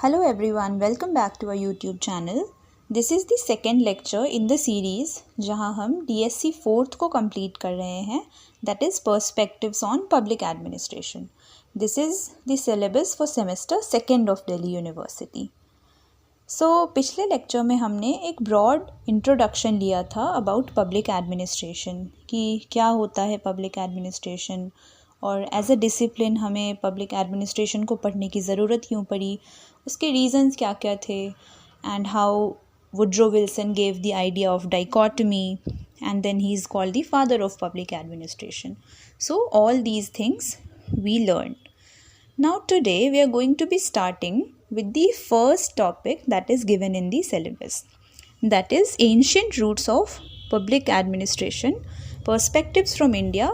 Hello everyone, welcome back to our YouTube channel. This is the second lecture in the series जहां हम DSC 4th को complete कर रहे हैं, that is Perspectives on Public Administration. This is the syllabus for semester 2nd of Delhi University. पिछले lecture में हमने एक ब्रॉड इंट्रोडक्शन लिया था अबाउट पब्लिक एडमिनिस्ट्रेशन कि क्या होता है पब्लिक एडमिनिस्ट्रेशन और एज अ डिसिप्लिन हमें पब्लिक एडमिनिस्ट्रेशन को पढ़ने की ज़रूरत क्यों पड़ी, उसके रीजंस क्या क्या थे, and how Woodrow Wilson gave the idea of dichotomy and then he is called the father of public administration. So all these things we learn. Now today we are going to be starting with the first topic that is given in the syllabus, that is ancient roots of public administration, perspectives from India,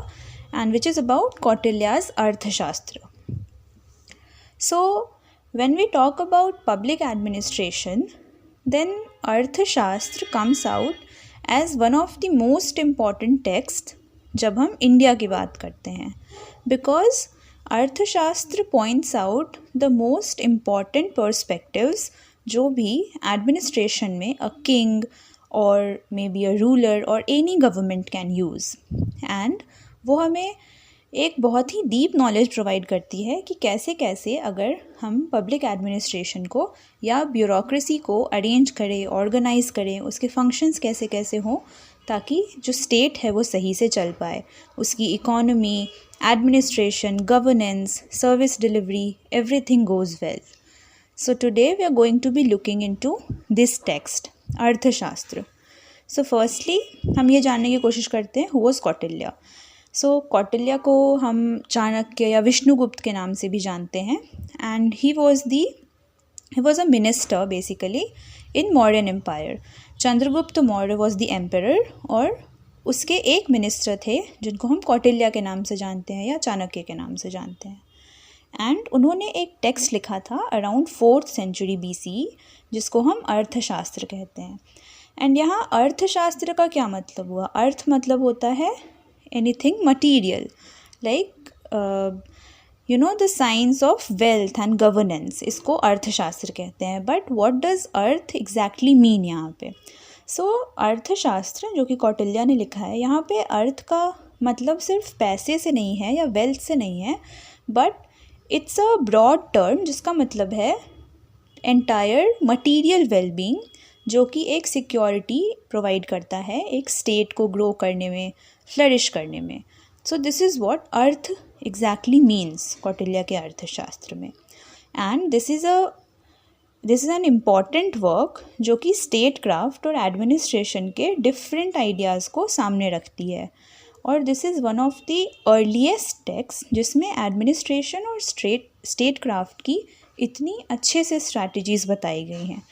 and which is about Kautilya's Arthashastra. So when we talk about public administration, then Arthashastra comes out as one of the most important texts जब हम India की बात करते हैं, because अर्थशास्त्र points out the most important perspectives जो भी administration में अ किंग और मे बी अ रूलर और any government can use, and वो हमें एक बहुत ही डीप नॉलेज प्रोवाइड करती है कि कैसे कैसे अगर हम पब्लिक एडमिनिस्ट्रेशन को या ब्यूरोक्रेसी को अरेंज करें, ऑर्गेनाइज करें, उसके फंक्शंस कैसे कैसे हों ताकि जो स्टेट है वो सही से चल पाए, उसकी economy, administration, governance, service delivery, everything goes well. So today we are going to be looking into this text, अर्थशास्त्र. So firstly हम ये जानने की कोशिश करते हैं who was Kautilya. So Kautilya को हम चाणक्य या विष्णुगुप्त के नाम से भी जानते हैं, and he was a minister basically in Mauryan Empire. Chandragupta Maurya was the emperor और उसके एक मिनिस्टर थे जिनको हम कौटिल्य के नाम से जानते हैं या चाणक्य के नाम से जानते हैं, एंड उन्होंने एक टेक्स्ट लिखा था अराउंड 4th century BC जिसको हम अर्थशास्त्र कहते हैं. एंड यहाँ अर्थशास्त्र का क्या मतलब हुआ? अर्थ मतलब होता है anything material, like the science of wealth and governance, इसको अर्थशास्त्र कहते हैं. But what does earth exactly mean यहाँ पे? अर्थशास्त्र जो कि कौटिल्य ने लिखा है, यहाँ पे अर्थ का मतलब सिर्फ पैसे से नहीं है या वेल्थ से नहीं है, but it's a broad term जिसका मतलब है एंटायर मटीरियल वेलबींग, जो कि एक सिक्योरिटी प्रोवाइड करता है एक स्टेट को ग्रो करने में, फ्लरिश करने में. So this is what artha exactly means Kautilya के अर्थशास्त्र में. And this is an important work जो कि स्टेट क्राफ्ट और एडमिनिस्ट्रेशन के डिफरेंट आइडियाज़ को सामने रखती है, और this is one of the earliest text जिसमें एडमिनिस्ट्रेशन और स्टेट क्राफ्ट की इतनी अच्छे से स्ट्रैटेजीज़ बताई गई हैं.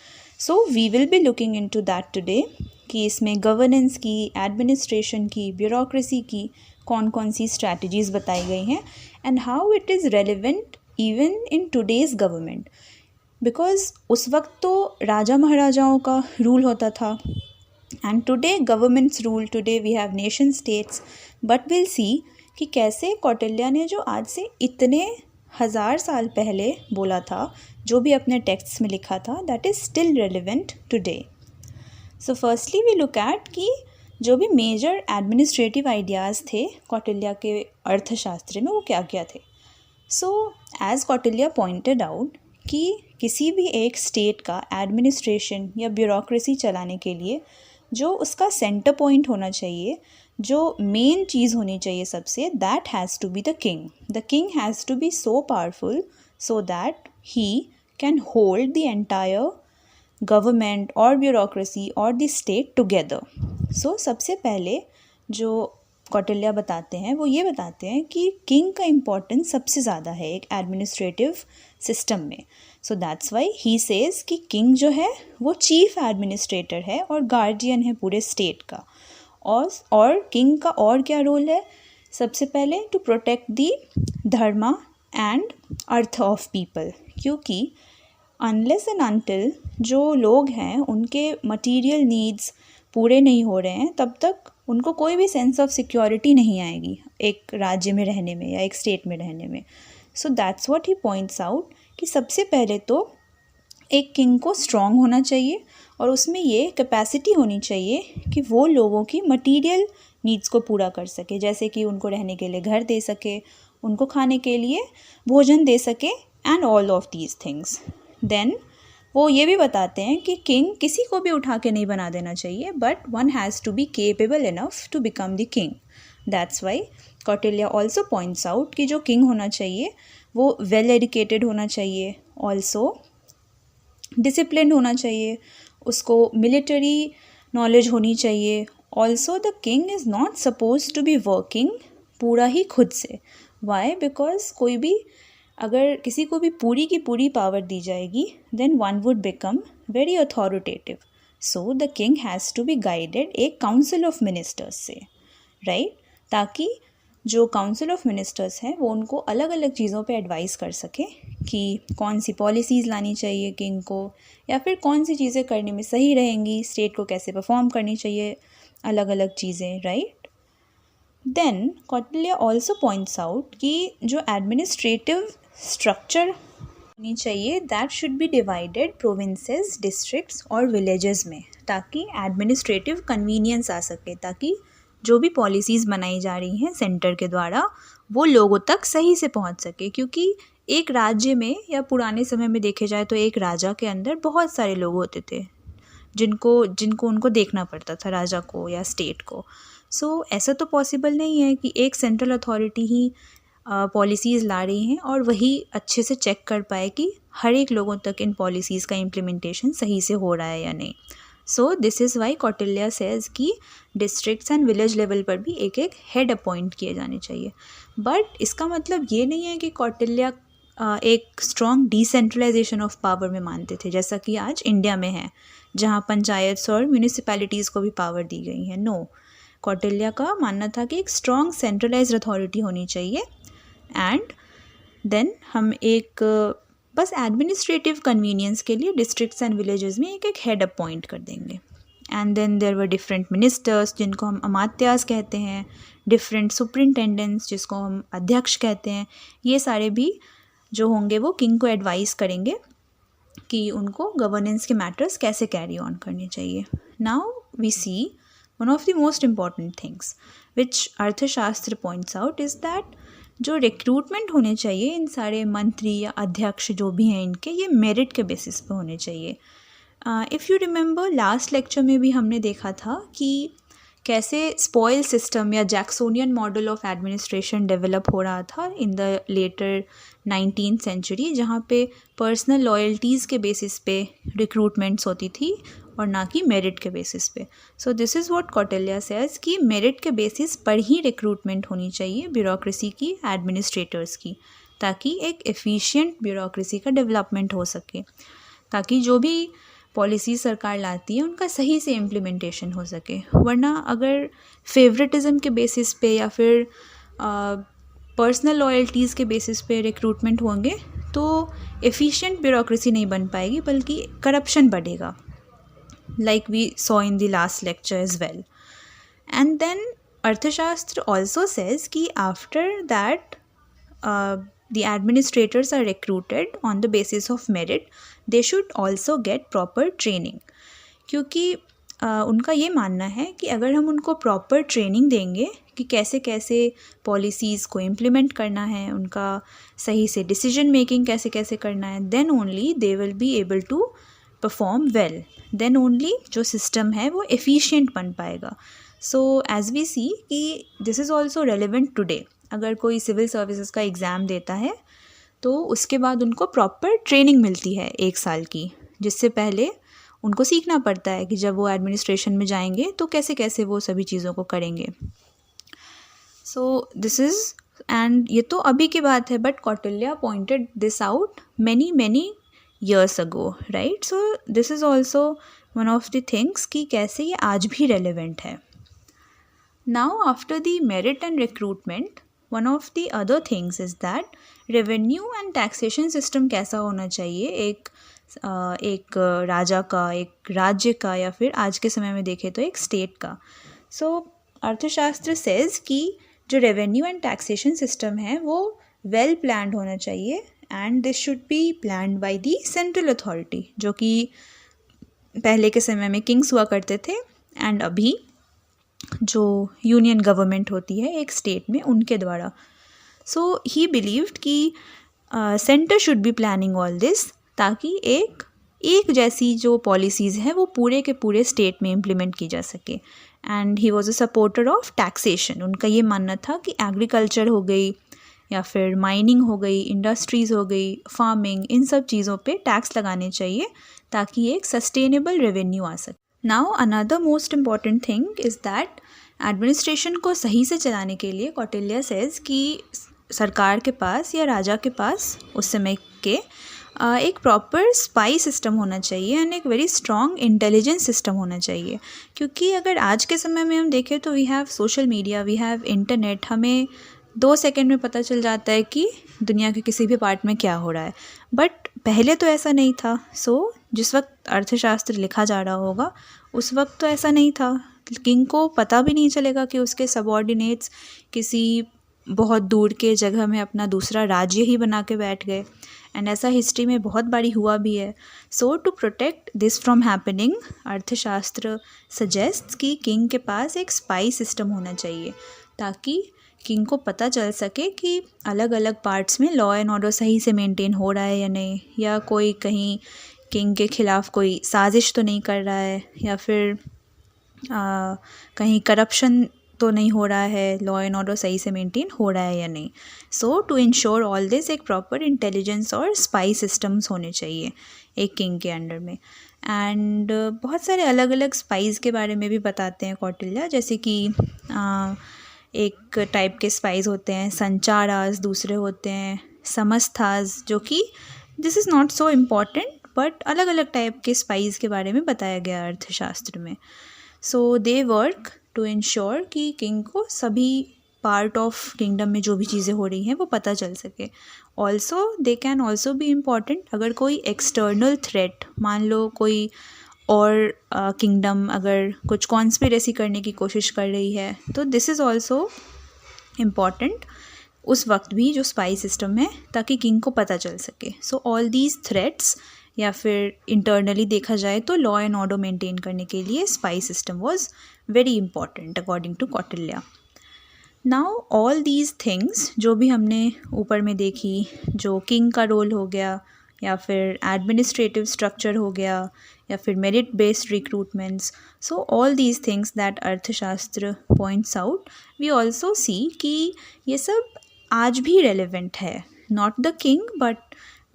So we will be looking into that today कि इसमें गवर्नेंस की, एडमिनिस्ट्रेशन की, ब्यूरोक्रेसी की कौन कौन सी स्ट्रैटेजीज़ बताई गई हैं, and how it is relevant even in today's government. Because उस वक्त तो राजा महाराजाओं का रूल होता था, and today governments rule, today we have nation states. But will see कि कैसे कौटिल्य ने जो आज से इतने 1000 साल पहले बोला था, जो भी अपने टेक्स्ट में लिखा था, that is still relevant today. So firstly we look at कि जो भी मेजर एडमिनिस्ट्रेटिव आइडियाज़ थे कौटिल्य के अर्थशास्त्र में वो क्या क्या थे. So as Kautilya pointed out कि किसी भी एक स्टेट का एडमिनिस्ट्रेशन या ब्यूरोक्रेसी चलाने के लिए जो उसका सेंटर पॉइंट होना चाहिए, जो मेन चीज़ होनी चाहिए सबसे, that has to be the king. The king has to be so powerful so that he can hold the entire government और ब्यूरोक्रेसी और द स्टेट टुगेदर. सो सबसे पहले जो कौटिल्य बताते हैं वो ये बताते हैं कि किंग का इम्पोर्टेंस सबसे ज़्यादा है एक एडमिनिस्ट्रेटिव सिस्टम में. So that's why he says कि किंग जो है वो चीफ एडमिनिस्ट्रेटर है और गार्जियन है पूरे स्टेट का. और किंग का और क्या रोल है? सबसे पहले to protect the dharma and artha of people, क्योंकि अनलेस एंड अनटिल जो लोग हैं उनके मटीरियल नीड्स पूरे नहीं हो रहे हैं तब तक उनको कोई भी सेंस ऑफ सिक्योरिटी नहीं आएगी एक राज्य में रहने में या एक स्टेट में रहने में. So that's what he points out कि सबसे पहले तो एक किंग को स्ट्रॉन्ग होना चाहिए और उसमें ये कैपेसिटी होनी चाहिए कि वो लोगों की मटीरियल नीड्स को पूरा कर सके, जैसे कि उनको रहने के लिए घर दे सके, उनको खाने के लिए भोजन दे सके and all of these things. Then वो ये भी बताते हैं कि किंग किसी को भी उठा के नहीं बना देना चाहिए, but one has to be capable enough to become the king. That's why Kautilya also points out कि जो किंग होना चाहिए वो वेल एजुकेटेड होना चाहिए, ऑल्सो डिसिप्लिन होना चाहिए, उसको मिलिट्री नॉलेज होनी चाहिए। Also the king is not suppose to be working पूरा ही खुद से। वाई? बिकॉज कोई भी अगर किसी को भी पूरी की पूरी पावर दी जाएगी then one would become very authoritative. So the king has to be guided एक काउंसिल ऑफ मिनिस्टर्स से, राइट? ताकि जो काउंसिल ऑफ मिनिस्टर्स हैं वो उनको अलग अलग चीज़ों पे एडवाइस कर सके कि कौन सी पॉलिसीज़ लानी चाहिए किंग को, या फिर कौन सी चीज़ें करने में सही रहेंगी, स्टेट को कैसे परफॉर्म करनी चाहिए, अलग अलग चीज़ें, right? Then Kautilya also points out कि जो एडमिनिस्ट्रेटिव स्ट्रक्चर होनी चाहिए that should be divided provinces, districts और विलेजेस में, ताकि एडमिनिस्ट्रेटिव कन्वीनियंस आ सके, ताकि जो भी पॉलिसीज़ बनाई जा रही हैं सेंटर के द्वारा वो लोगों तक सही से पहुंच सके। क्योंकि एक राज्य में या पुराने समय में देखे जाए तो एक राजा के अंदर बहुत सारे लोग होते थे जिनको उनको देखना पड़ता था, राजा को या स्टेट को। सो ऐसा तो पॉसिबल नहीं है कि एक सेंट्रल अथॉरिटी ही पॉलिसीज़ ला रही हैं और वही अच्छे से चेक कर पाए कि हर एक लोगों तक इन पॉलिसीज़ का इम्प्लीमेंटेशन सही से हो रहा है या नहीं। सो this is why Kautilya says कि डिस्ट्रिक्ट्स एंड विलेज लेवल पर भी एक एक हेड अपॉइंट किए जाने चाहिए। बट इसका मतलब ये नहीं है कि कौटिल्य एक स्ट्रॉन्ग डिसेंट्रलाइजेशन ऑफ पावर में मानते थे, जैसा कि आज इंडिया में है, जहाँ पंचायत और म्यूनिसिपैलिटीज़ को भी पावर दी गई है। नो, कौटिल्य का मानना था कि एक स्ट्रॉन्ग सेंट्रलाइज्ड अथॉरिटी होनी चाहिए एंड देन हम एक बस एडमिनिस्ट्रेटिव कन्वीनियंस के लिए डिस्ट्रिक्ट्स एंड विलेजेस में एक एक हेड अपॉइंट कर देंगे। And then there were different ministers जिनको हम अमात्यास कहते हैं, डिफरेंट सुपरिंटेंडेंट्स जिसको हम अध्यक्ष कहते हैं। ये सारे भी जो होंगे वो किंग को एडवाइस करेंगे कि उनको गवर्नेंस के मैटर्स कैसे कैरी ऑन करने चाहिए। Now we see one of the most important things which Arthashastra points out is that जो रिक्रूटमेंट होने चाहिए इन सारे मंत्री या अध्यक्ष जो भी हैं इनके, ये मेरिट के बेसिस पे होने चाहिए। If you remember last lecture में भी हमने देखा था कि कैसे स्पॉइल सिस्टम या Jacksonian model of administration develop हो रहा था in the letter 19th century, जहाँ पे पर्सनल लॉयल्टीज़ के बेसिस पे रिक्रूटमेंट्स होती थी और ना कि मेरिट के बेसिस पे। सो this is what Kautilya says कि मेरिट के बेसिस पर ही रिक्रूटमेंट होनी चाहिए ब्यूरोक्रेसी की, एडमिनिस्ट्रेटर्स की, ताकि एक एफिशिएंट ब्यूरोक्रेसी का डेवलपमेंट हो सके, ताकि जो भी पॉलिसी सरकार लाती है उनका सही से इम्प्लीमेंटेशन हो सके। वरना अगर फेवरेटिज़म के बेसिस पे या फिर पर्सनल लॉयल्टीज़ के बेसिस पे रिक्रूटमेंट होंगे तो एफिशिएंट ब्यूरोक्रेसी नहीं बन पाएगी, बल्कि करप्शन बढ़ेगा, like we saw in the last lecture as well. And then Arthashastra also says कि after that the administrators are recruited on the basis of merit, they should also get proper training, क्योंकि उनका ये मानना है कि अगर हम उनको प्रॉपर ट्रेनिंग देंगे कि कैसे कैसे पॉलिसीज़ को इम्प्लीमेंट करना है, उनका सही से डिसीजन मेकिंग कैसे कैसे करना है, then only they will be able to perform well, then only जो सिस्टम है वो एफिशिएंट बन पाएगा। सो एज वी सी कि this is also relevant today. अगर कोई सिविल सर्विसेज का एग्ज़ाम देता है तो उसके बाद उनको प्रॉपर ट्रेनिंग मिलती है 1 साल की, जिससे पहले उनको सीखना पड़ता है कि जब वो एडमिनिस्ट्रेशन में जाएंगे तो कैसे कैसे वो सभी चीज़ों को करेंगे। सो दिस इज़, एंड ये तो अभी की बात है, but Kautilya pointed this out many years ago, right? So this is also one of the things कि कैसे ये आज भी relevant है। Now after the merit and recruitment, one of the other things is that revenue and taxation system कैसा होना चाहिए एक राजा का, एक राज्य का, या फिर आज के समय में देखें तो एक स्टेट का। So अर्थशास्त्र says कि जो रेवेन्यू एंड टैक्सेशन सिस्टम है वो वेल प्लान्ड होना चाहिए and this should be planned by the central authority, जो कि पहले के समय में किंग्स हुआ करते थे एंड अभी जो यूनियन गवर्नमेंट होती है एक स्टेट में, उनके द्वारा. सो ही बिलीव्ड कि centre should be planning all this, ताकि एक जैसी जो पॉलिसीज़ हैं वो पूरे के पूरे स्टेट में इम्प्लीमेंट की जा सके. And he was a supporter of taxation. उनका ये मानना था कि एग्रीकल्चर हो गई या फिर माइनिंग हो गई, इंडस्ट्रीज़ हो गई, फार्मिंग, इन सब चीज़ों पे टैक्स लगाने चाहिए ताकि एक सस्टेनेबल रेवेन्यू आ सके. Now another most important thing is that administration को सही से चलाने के लिए कौटिल्य सेज कि सरकार के पास या राजा के पास उस समय के एक प्रॉपर स्पाई सिस्टम होना चाहिए एंड एक वेरी स्ट्रॉन्ग इंटेलिजेंस सिस्टम होना चाहिए. क्योंकि अगर आज के समय में हम देखें तो we have social media, we have internet. हमें 2 सेकंड में पता चल जाता है कि दुनिया के किसी भी पार्ट में क्या हो रहा है. बट पहले तो ऐसा नहीं था. सो जिस वक्त अर्थशास्त्र लिखा जा रहा होगा उस वक्त तो ऐसा नहीं था. किंग को पता भी नहीं चलेगा कि उसके सबऑर्डिनेट्स किसी बहुत दूर के जगह में अपना दूसरा राज्य ही बना के बैठ गए. एंड ऐसा हिस्ट्री में बहुत बारी हुआ भी है. So to protect this from happening, Arthashastra suggest कि किंग के पास एक स्पाई सिस्टम होना चाहिए ताकि किंग को पता चल सके कि अलग अलग पार्ट्स में लॉ एंड ऑर्डर सही से मेंटेन हो रहा है या नहीं, या कोई कहीं किंग के खिलाफ कोई साजिश तो नहीं कर रहा है, या फिर कहीं करप्शन तो नहीं हो रहा है, लॉ एंड ऑर्डर सही से मेंटेन हो रहा है या नहीं. सो टू इंश्योर ऑल दिस एक प्रॉपर इंटेलिजेंस और स्पाई सिस्टम्स होने चाहिए एक किंग के अंडर में. एंड बहुत सारे अलग अलग स्पाइस के बारे में भी बताते हैं कौटिल्य, जैसे कि एक टाइप के स्पाइस होते हैं संचारास, दूसरे होते हैं समस्थास, जो कि this is not so important, but अलग अलग टाइप के स्पाइस के बारे में बताया गया अर्थशास्त्र में. सो दे वर्क टू इंश्योर कि किंग को सभी पार्ट ऑफ किंगडम में जो भी चीज़ें हो रही हैं वो पता चल सके. Also they can also be important अगर कोई एक्सटर्नल थ्रेट, मान लो कोई और किंगडम अगर कुछ कॉन्स्पिरेसी करने की कोशिश कर रही है, तो दिस इज़ ऑल्सो इम्पॉर्टेंट उस वक्त भी जो स्पाई सिस्टम है, ताकि किंग को पता चल सके. सो ऑल दीज थ्रेट्स, या फिर इंटरनली देखा जाए तो लॉ एंड ऑर्डर मेंटेन करने के लिए spy system was very important according to Kautilya. Now all these things जो भी हमने ऊपर में देखी, जो किंग का रोल हो गया, या फिर एडमिनिस्ट्रेटिव स्ट्रक्चर हो गया, या फिर merit based recruitments, so all these things that Arthashastra points out, we also see कि ये सब आज भी रेलिवेंट है. Not the king, but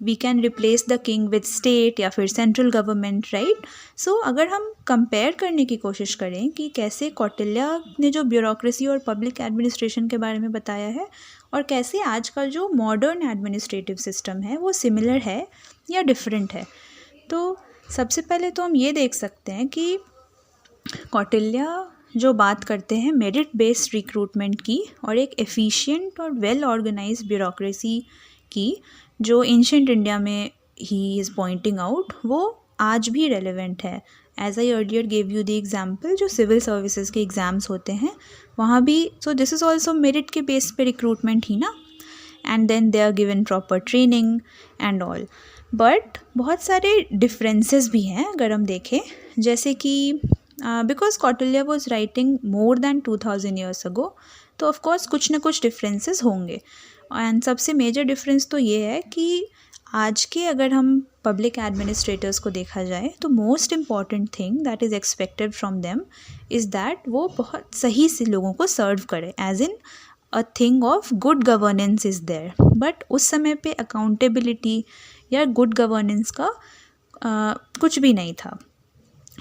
we can replace the king with state या फिर सेंट्रल गवर्नमेंट, राइट. सो अगर हम कंपेयर करने की कोशिश करें कि कैसे कौटिल्य ने जो ब्यूरोक्रेसी और पब्लिक एडमिनिस्ट्रेशन के बारे में बताया है और कैसे आजकल जो मॉडर्न एडमिनिस्ट्रेटिव सिस्टम है वो सिमिलर है या डिफरेंट है, तो सबसे पहले तो हम ये देख सकते हैं कि कौटिल्य जो बात करते हैं मेरिट बेस्ड रिक्रूटमेंट की और एक एफिशिएंट और वेल ऑर्गेनाइज्ड ब्यूरोक्रेसी की, जो एंशिएंट इंडिया में ही इज़ पॉइंटिंग आउट, वो आज भी रेलेवेंट है. As I earlier gave you the example, जो सिविल सर्विसेज के एग्ज़ाम्स होते हैं वहाँ भी, so this is also merit के बेस पे रिक्रूटमेंट ही ना, and then they are given proper training and all. But बहुत सारे डिफरेंसेस भी हैं अगर हम देखें, जैसे कि because Kautilya was writing more than 2000 years ago, तो ऑफकोर्स कुछ ना कुछ डिफरेंसेस होंगे. एंड सबसे मेजर डिफरेंस तो ये है कि आज के अगर हम पब्लिक एडमिनिस्ट्रेटर्स को देखा जाए तो most important thing that is expected from them is that वो बहुत सही से लोगों को सर्व करे, as in a thing of good governance is there. But उस समय पे अकाउंटेबिलिटी या गुड गवर्नेंस का कुछ भी नहीं था.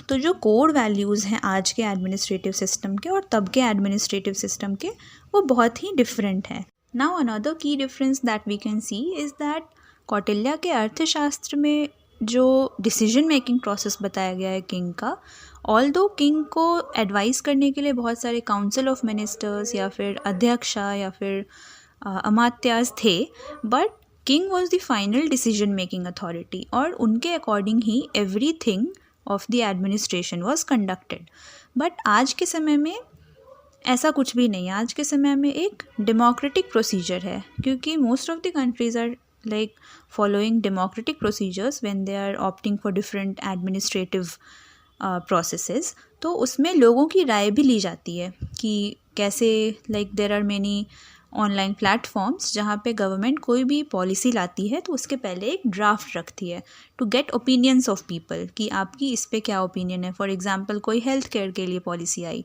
तो जो कोर वैल्यूज़ हैं आज के एडमिनिस्ट्रेटिव सिस्टम के और तब के एडमिनिस्ट्रेटिव सिस्टम के, वो बहुत ही डिफरेंट है. Now another key difference that we can see is that Kautilya के अर्थशास्त्र में जो डिसीजन मेकिंग प्रोसेस बताया गया है किंग का, ऑल्दो किंग को एडवाइस करने के लिए बहुत सारे काउंसिल ऑफ मिनिस्टर्स या फिर अध्यक्षा या फिर अमात्यास थे, but king was the final decision making authority और उनके according he everything of the administration was conducted. But आज के समय में ऐसा कुछ भी नहीं. आज के समय में एक डेमोक्रेटिक प्रोसीजर है, क्योंकि most of the countries are like following democratic procedures when they are opting for different administrative processes. तो उसमें लोगों की राय भी ली जाती है कि कैसे, like there are many online platforms जहाँ पे गवर्नमेंट कोई भी पॉलिसी लाती है तो उसके पहले एक ड्राफ्ट रखती है to get opinions of people कि आपकी इस पे क्या ओपिनियन है. फॉर एग्जांपल कोई हेल्थ केयर के लिए पॉलिसी आई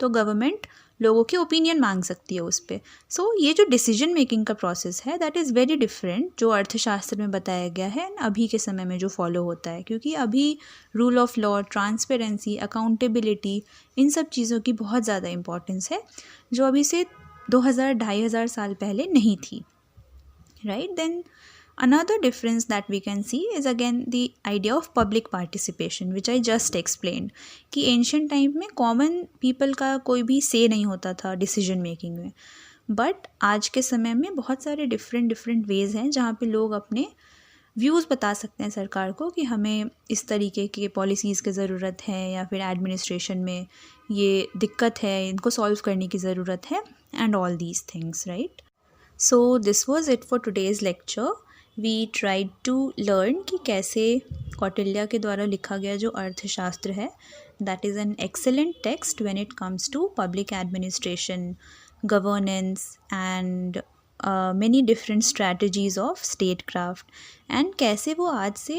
तो गवर्नमेंट लोगों के ओपिनियन मांग सकती है उस पर. सो ये जो डिसीजन मेकिंग का प्रोसेस है दैट इज़ वेरी डिफरेंट जो अर्थशास्त्र में बताया गया है एंड अभी के समय में जो फॉलो होता है, क्योंकि अभी rule of law, transparency, accountability, इन सब चीज़ों की बहुत ज़्यादा इंपॉर्टेंस है जो अभी से 2000-2500 साल पहले नहीं थी. Right. Then another difference that we can see is again the idea of public participation which I just explained कि ancient time में common people का कोई भी say नहीं होता था decision making में, but आज के समय में बहुत सारे different ways हैं जहाँ पे लोग अपने व्यूज़ बता सकते हैं सरकार को कि हमें इस तरीके के पॉलिसीज़ की ज़रूरत है या फिर एडमिनिस्ट्रेशन में ये दिक्कत है, इनको सॉल्व करने की ज़रूरत है and all these things. Right. So this was it for today's lecture. We tried to learn कि कैसे कौटिल्य के द्वारा लिखा गया जो अर्थशास्त्र है that is an excellent text when it comes to public administration, governance and many different strategies of statecraft, and कैसे वो आज से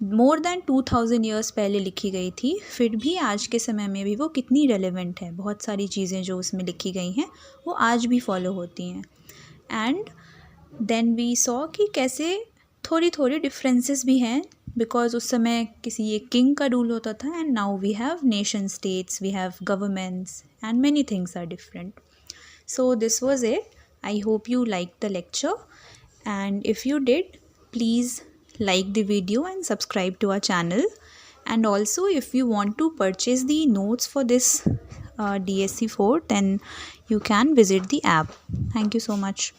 more than 2000 years पहले लिखी गई थी फिर भी आज के समय में भी वो कितनी relevant है. बहुत सारी चीज़ें जो उसमें लिखी गई हैं वो आज भी फॉलो होती हैं. एंड देन वी सॉ कि कैसे थोड़ी डिफरेंसेस भी हैं बिकॉज उस समय किसी एक किंग का रूल होता था and now we have nation states, we have governments and many things are different. So this was it. I hope you liked the lecture, and if you did, please like the video and subscribe to our channel. And also if you want to purchase the notes for this DSC 4 then you can visit the app. Thank you so much.